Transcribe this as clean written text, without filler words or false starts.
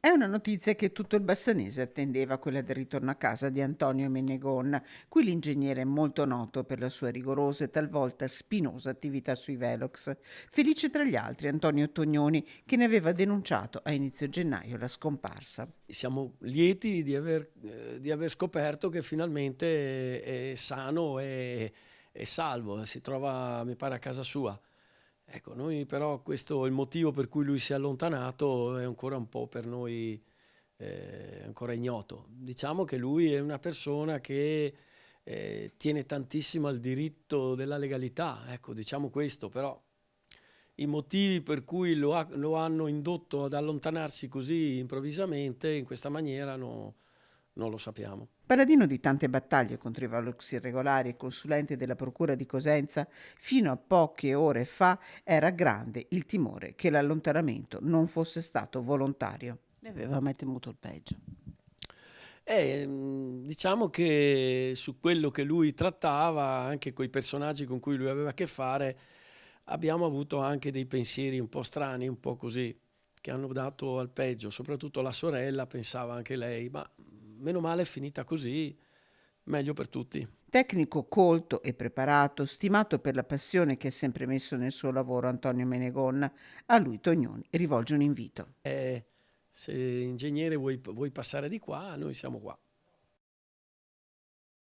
È una notizia che tutto il Bassanese attendeva, quella del ritorno a casa di Antonio Menegon. Qui l'ingegnere è molto noto per la sua rigorosa e talvolta spinosa attività sui velox. Felice tra gli altri Antonio Tognoni, che ne aveva denunciato a inizio gennaio la scomparsa. Siamo lieti di aver scoperto che finalmente è sano e salvo, si trova, mi pare, a casa sua. Ecco, noi però questo, il motivo per cui lui si è allontanato è ancora un po' per noi ancora ignoto. Diciamo che lui è una persona che tiene tantissimo al diritto della legalità, ecco, diciamo questo, però i motivi per cui lo hanno indotto ad allontanarsi così improvvisamente, in questa maniera, non lo sappiamo. Paladino di tante battaglie contro i velox irregolari e consulente della procura di Cosenza, fino a poche ore fa era grande il timore che l'allontanamento non fosse stato volontario. Ne aveva mai temuto il peggio. Diciamo che su quello che lui trattava, anche con i personaggi con cui lui aveva a che fare, abbiamo avuto anche dei pensieri un po' strani, un po' così, che hanno dato al peggio. Soprattutto la sorella pensava anche lei, ma meno male è finita così, meglio per tutti. Tecnico colto e preparato, stimato per la passione che ha sempre messo nel suo lavoro Antonio Menegon, a lui Tognoni rivolge un invito. Se ingegnere vuoi passare di qua, noi siamo qua.